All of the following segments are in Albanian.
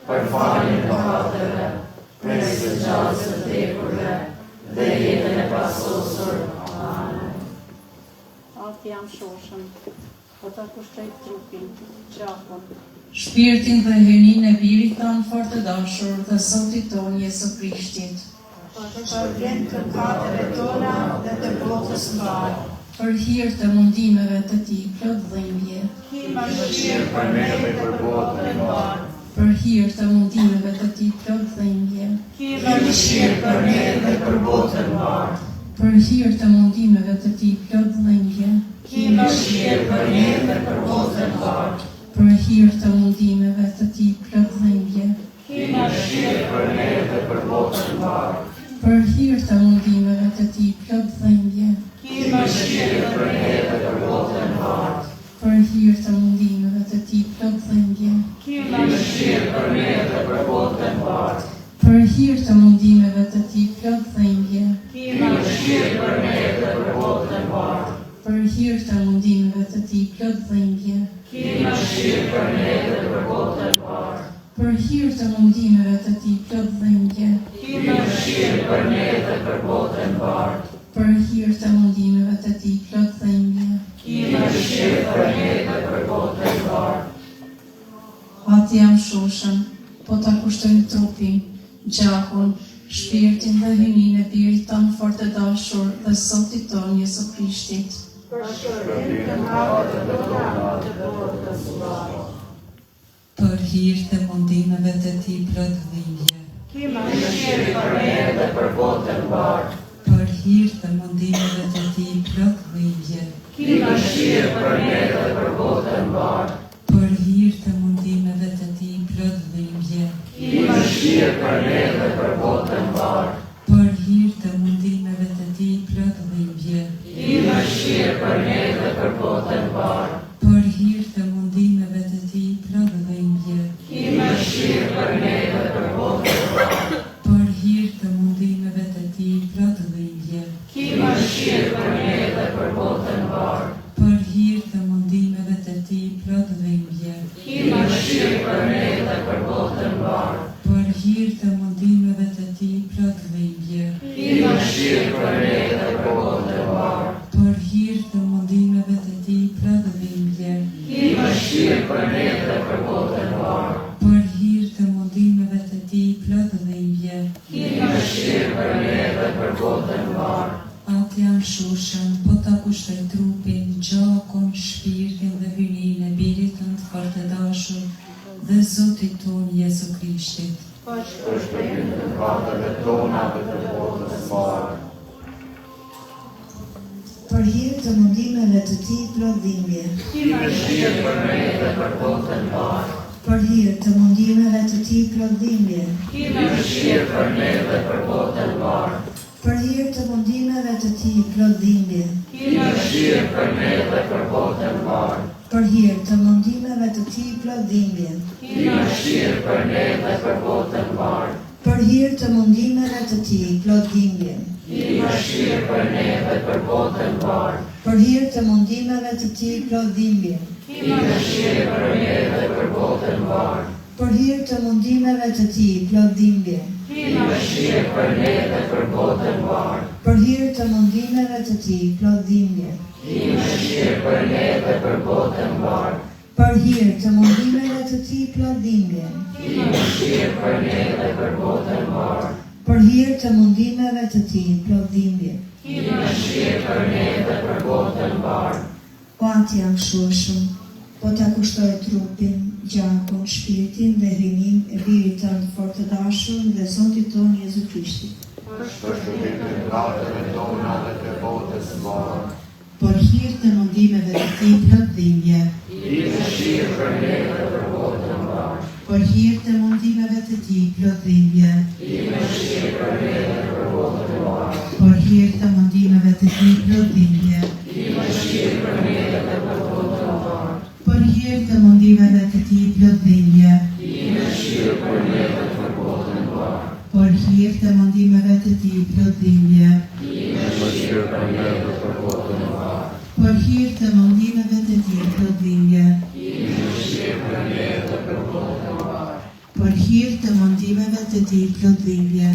për faljen e mëkateve, prej së gjallës së vdekurve dhe jetën e pasosur. Amen. Atë jam shoshëm, po ta kushtoj trupin, gjakun, shpirtin dhe hynin e birit tanë fort të dashur dhe Zotit tonë Jesu Krishtit, për vend të mëkateve tona dhe të botës mbarë. për hir të mundimeve të tij plot dhimbje, Ki mëshirë për ne dhe për botën e mbarë. për hir të mundimeve të tij plot dhimbje, Ki mëshirë për ne dhe për botën e mbarë. për hir të mundimeve të tij plot dhimbje, Ki mëshirë për ne dhe për botën e mbarë. për hir të mundimeve të tij plot dhimbje, Ki mëshirë për ne dhe për botën e mbarë. për hir të mundimeve të tij plot dhimbje, Ki mëshirë për ne dhe për botën e mbarë. për hir të mundimeve të tij plot dhimbje, Ki mëshirë për ne dhe për botën e mbarë. për hir të mundimeve të tij plot dhimbje, Ki mëshirë për ne dhe për botën e mbarë. për hir të mundimeve të tij plot dhimbje, Ki mëshirë për ne dhe për botën e mbarë. për hir të mundimeve të tij plot dhimbje, Ki mëshirë për ne dhe për botën e mbarë. për hir të mundimeve të tij plot dhimbje. Ki mëshirë për ne dhe për botën e mbarë. Atë jam shoshëm, po ta kushtojmë trupin, gjakun, shpirtin dhe hynin e birit tanë fort të dashur dhe Zotit tonë Jesu Krishtit, Për shërbim të mëkateve tona dhe të botës mbarë. për hir të mundimeve të tij plot dhimbje, Ki mëshirë për ne dhe për botën e mbarë. për hir të mundimeve të tij plot dhimbje, Ki mëshirë për ne dhe për botën e mbarë. për hir të mundimeve të tij plot dhimbje, Ki mëshirë për ne dhe për botën e mbarë. për hir të mundimeve të tij plot dhimbje, Ki mëshirë për ne dhe për botën e mbarë. për hir të mundimeve të tij plot dhimbje, Ki mëshirë për ne dhe për botën e mbarë. për hir të mundimeve të tij plot dhimbje, Ki mëshirë për ne dhe për botën e mbarë. për hir të mundimeve të tij plot dhimbje, Ki mëshirë për ne dhe për botën e mbarë. për hir të mundimeve të tij plot dhimbje, Ki mëshirë për ne dhe për botën e mbarë. për hir të mundimeve të tij plot dhimbje, Ki mëshirë për ne dhe për botën e mbarë. për hir të mundimeve të tij plot dhimbje. Ki mëshirë për ne dhe për botën e mbarë. Atë jam shoshëm, po ta kushtoj trupin, gjakun, shpirtin dhe hynin e birit tanë fort të dashur dhe Zotit tonë Jesu Krishtit, Për shpëtim të mëkateve tona dhe të botës së mbarë. për hir të mundimeve të tij plot dhimbje, Ki mëshirë për ne dhe për botën e mbarë. për hir të mundimeve të tij plot dhimbje, Ki mëshirë për ne dhe për botën e mbarë. për hir të mundimeve të tij plot dhimbje, Ki mëshirë për ne dhe për botën e mbarë. për hir të mundimeve të tij plot dhimbje, Ki mëshirë për ne dhe për botën e mbarë. për hir të mundimeve të tij plot dhimbje, Ki mëshirë për ne dhe për botën e mbarë. për hir të mundimeve të tij plot dhimbje, Ki mëshirë për ne dhe për botën e mbarë. për hir të mundimeve të tij plot dhimbje, Ki mëshirë për ne dhe për botën e mbarë. për hir të mundimeve të tij plot dhimbje, Ki mëshirë për ne dhe për botën e mbarë. për hir të mundimeve të tij plot dhimbje, Ki mëshirë për ne dhe për botën e mbarë. për hir të mundimeve të tij plot dhimbje. Ki mëshirë për ne dhe për botën e mbarë. Po atë jam shoshëm, po ta kushtoj trupin, gjakun, shpirtin dhe hynin e birit tanë fort të dashur dhe Zotit tonë Jezu Krishtit, Për shpëtim të mëkateve tona dhe të botës së mbarë. për hir të mundimeve të tij plot dhimbje, Ki mëshirë për ne dhe për botën e mbarë. për hir të mundimeve të tij plot dhimbje, Ki mëshirë për ne dhe për botën e mbarë. për hir të mundimeve të tij plot dhimbje, Ki mëshirë për ne dhe për botën e mbarë. për hir të mundimeve të tij plot dhimbje, Ki mëshirë për ne dhe për botën e mbarë. për hir të mundimeve të tij plot dhimbje, Ki mëshirë për ne dhe për botën e mbarë. për hir të mundimeve të tij plot dhimbje, Ki mëshirë për ne dhe për botën e mbarë. për për hir të mundimeve të tij plotëdhënie.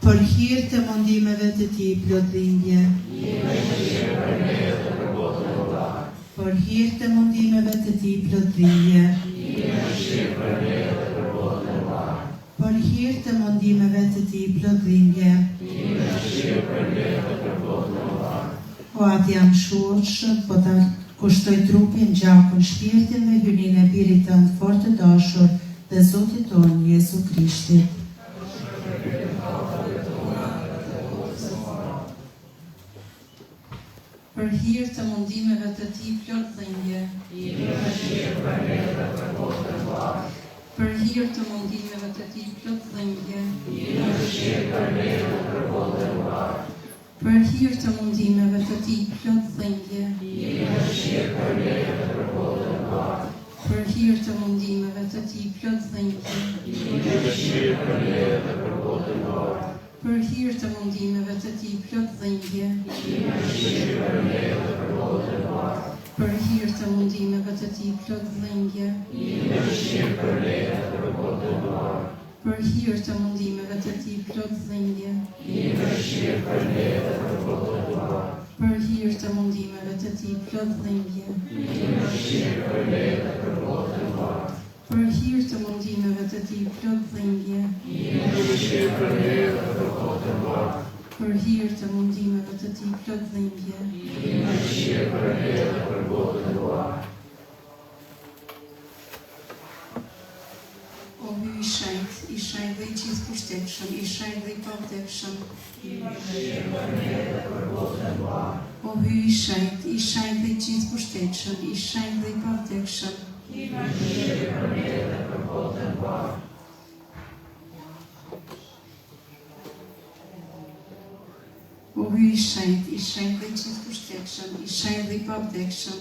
Për hir të mundimeve të tij plotëdhënie. Për hir të mundimeve të tij plotëdhënie. Për hir të mundimeve të tij plotëdhënie. O atë jam shurshëm, po ta kushtoj trupin, gjakun, shpirtin dhe hyrinë e birit tënd fort të dashur dhe Zotit tonë Jezu Krishtit. Për hir të mundimeve të tij plotëdhënie. Për hir të mundimeve të tij plotëdhënie. Për hir të mundimeve të tij plotëdhënie. Për hir të mundimeve të tij plotëdhënie. Për hir të mundimeve të tij plotëdhënie. Për hir të mundimeve të tij plotëdhënie. Për hir të mundimeve të tij plotëdhënie. Për hir të mundimeve të tij plotëdhënie. Për hir të mundimeve të tij plotëdhënie. Për hir të mundimeve të tij plotëdhënie. O hy i shenjtë dhe i gjithë pushtetshëm, i shenjtë dhe i pavdekshëm. O hy i shenjtë dhe i gjithë pushtetshëm, i shenjtë dhe i pavdekshëm. O hy i shenjtë dhe i gjithë pushtetshëm, i shenjtë dhe i pavdekshëm.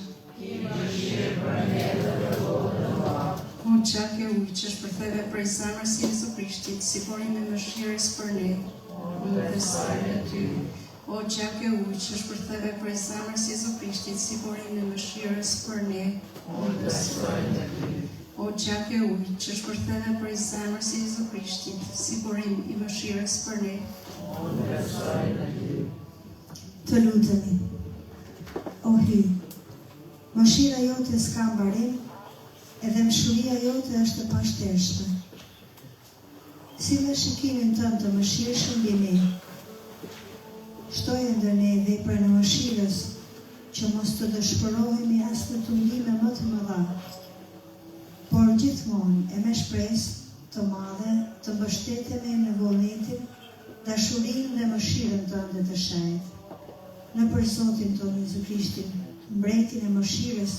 O gjak e ujë që shpërtheve prej zemrës së Jezu Krishtit, si porin e mëshirës për ne, unë besoj në ty. O gjak e ujë që shpërtheve prej zemrës së Jezu Krishtit, si porin e mëshirës për ne, unë besoj në ty. O gjak e ujë që shpërtheve prej zemrës së Jezu Krishtit, si porin e mëshirës për ne, unë besoj në ty. Të lutemi. O hy, mëshira jote s'ka mbarim, edhe mshuria jote është e pashtershme. Sille shikimin tënd të mëshirshëm mbi ne. Shtoje ndër ne dhe i në mëshirës që mos të dëshpërohemi as në tundime më të mëdha, por gjithmonë e me shpresë të madhe të mbështetemi në vullnetin, dashurinë dhe mëshirën tënde të shenjtë. Në për Zotin tonë Jezu Krishtin, mbretin e mëshirës,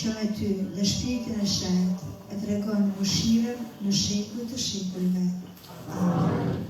që me ty dhe shpirtin e shenjtë e tregon mëshirën në shekuj të shekujve. Amen.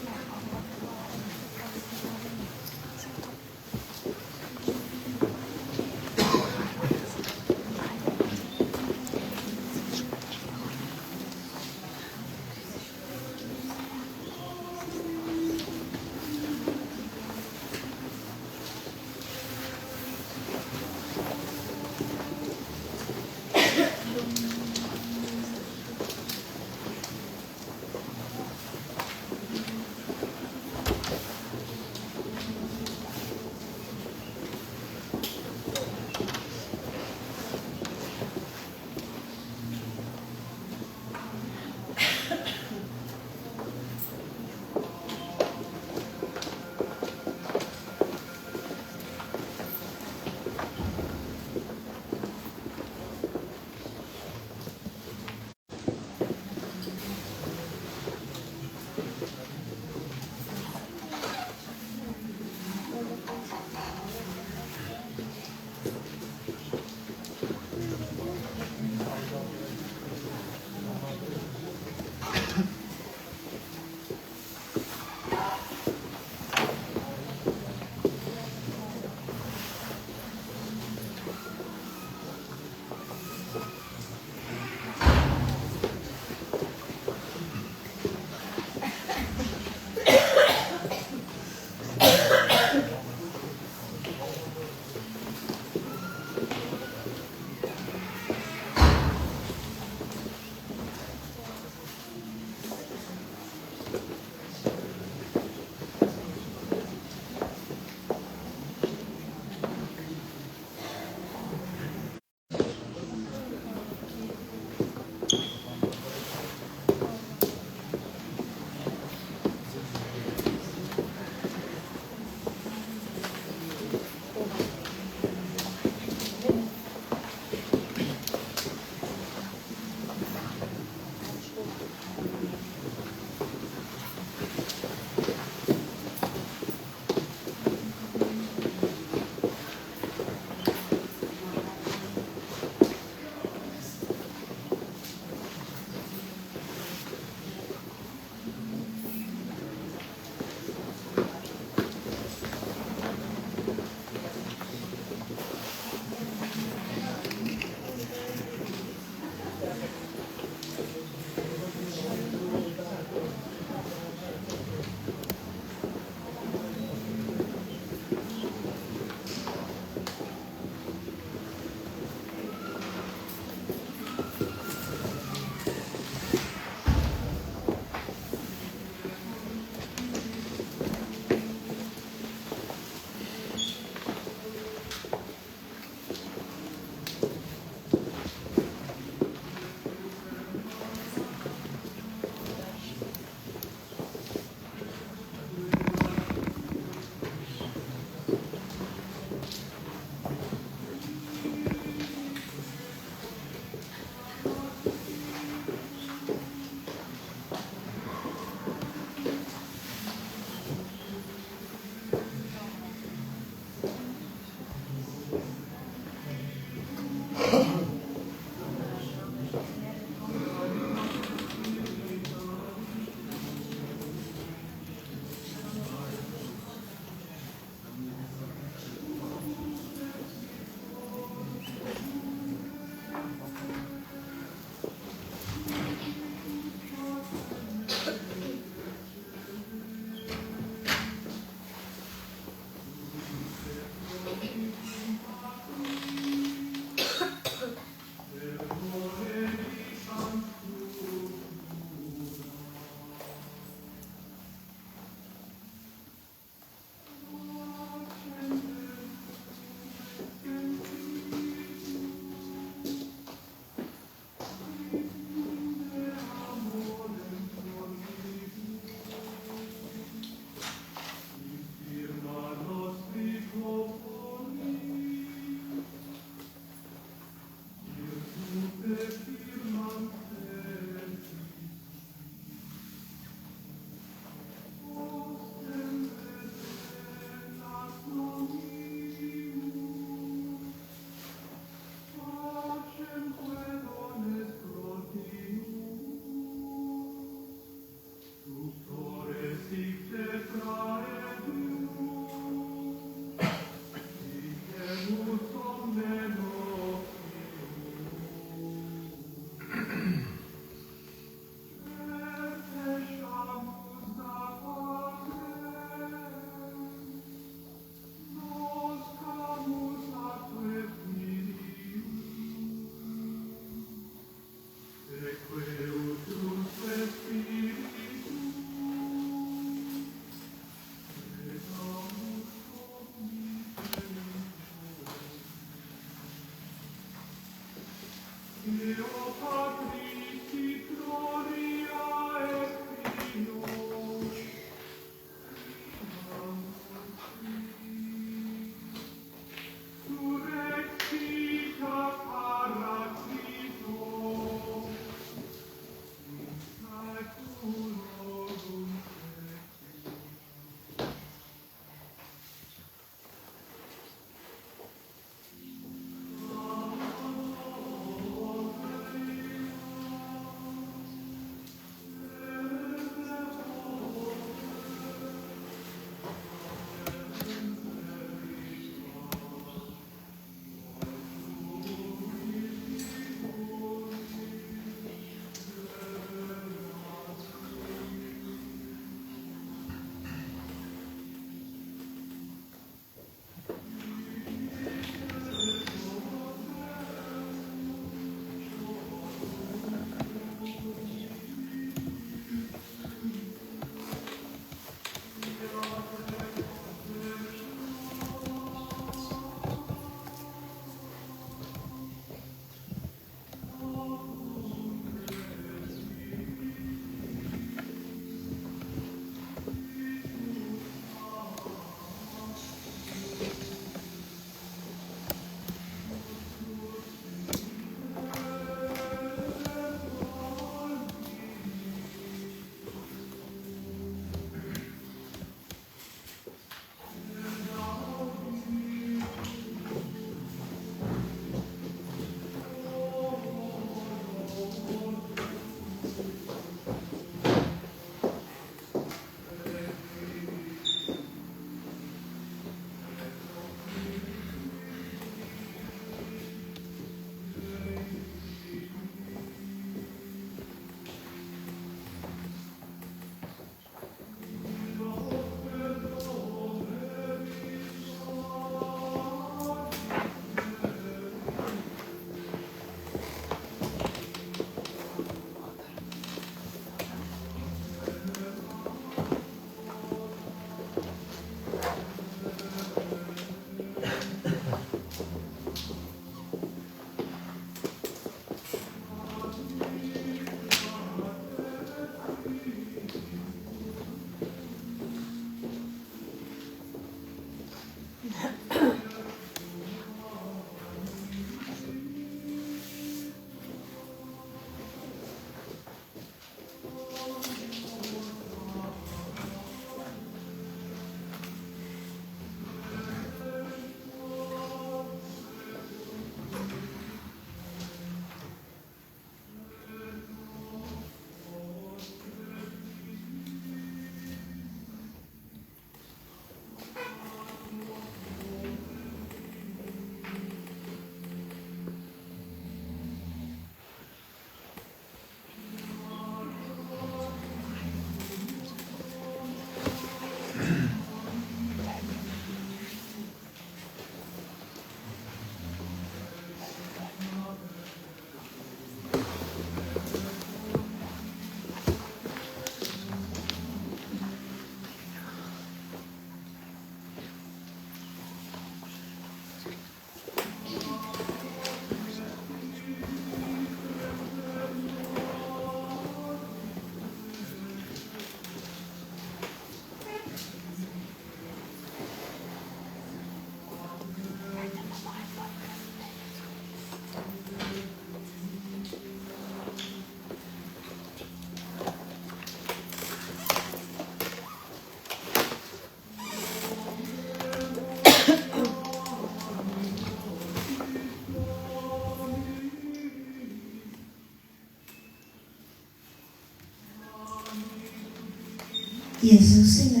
Jezusi në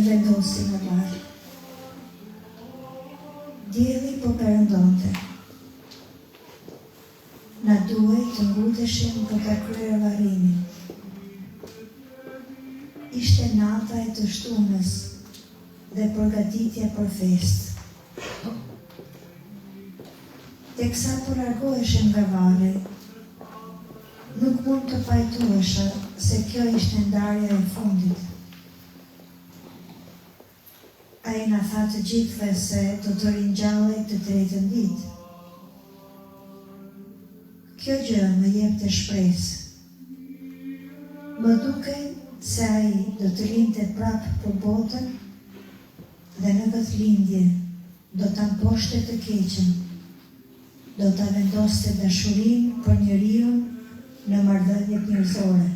vendosi në varë. Dielli po perëndonte. Na duhej të nguteshim për ta kryer varrimin. Ishte nata e të shtunës dhe përgatitja për festë. Teksa po largoheshim nga varri, nuk mund të pajtohesha se kjo ishte ndarja e fundit. Ai na tha të gjithëve se do të ringjallej të tretën ditë. Kjo gjë më jepte shpresë. Më dukej se ai do të lindte prapë për botën dhe në këtë lindje do ta mposhte të keqen, do ta vendoste dashurinë për njeriu në marrëdhëniet njerëzore.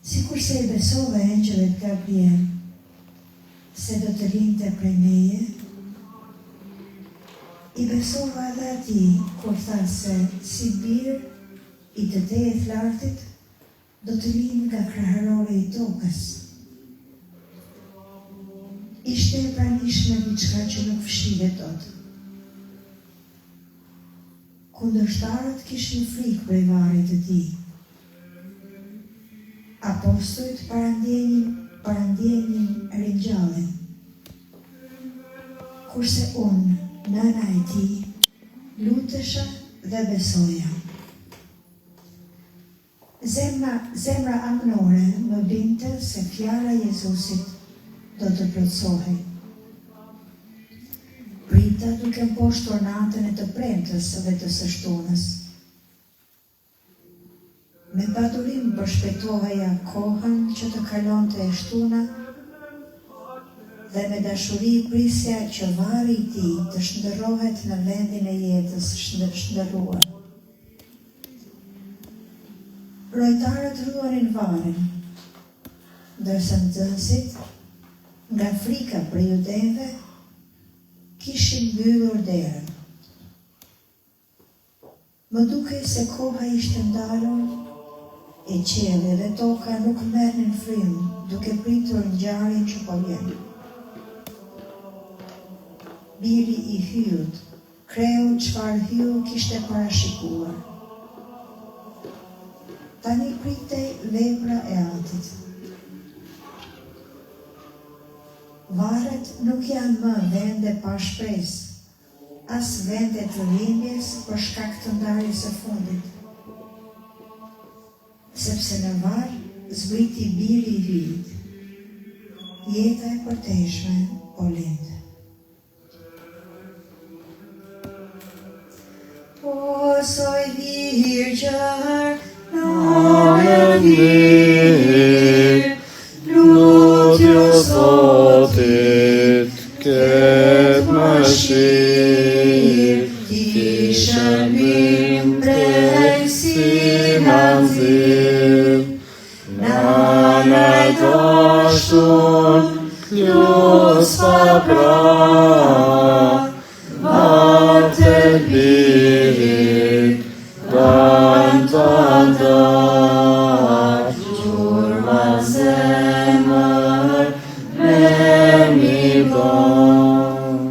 Sikur se I besova engjëllit Gabriel se do të lindte prej meje, I besova edhe atij kur tha se si bir I të tejet lartit do të lind nga krahërori I tokës. Ishte e pranishme diçka që nuk fshihet dot. Kundërshtarët kishin frikë prej varrit të tij. Apostujt parandjenin ringjalljen. Kurse unë, nëna e tij, lutesha dhe besoja. Zemra anënore më binte se fjala e Jezusit do të plotësohej. Prita duke mposhtur natën e të premtës dhe të së shtunës. Me padurim përshpejtoheja kohën që të kalonte e shtuna dhe me dashuri prisja që varri I tij të shndërrohet në vendin e jetës shndërruar. Lojtarët ruanin varrin, ndërsa nxënësit, nga frika për judenëve, kishin mbyllur derën. Më dukej se koha ishte ndalur, e qielli dhe toka nuk merrnin frymë, duke pritur ngjarjen që po vjen. Biri I hyut, kreu çfarë hyu kishte parashikuar. Tani pritej vepra e Atit. Varret nuk janë më vende pa shpresë, as vende të dhimbjes për shkak të ndarjes së fundit. Sepse në varr zbriti biri I hyjit. Jeta e përtejshme o lind. O soj virgjër, Në mirë, lutjo Zotit, këtë mëshirë, Ti shërbim prej si na nxirr, Nana e dashur, lus pa pra, Vate birit, Ban të ndar, gjurma zemër, me mi ban.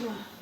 Ja.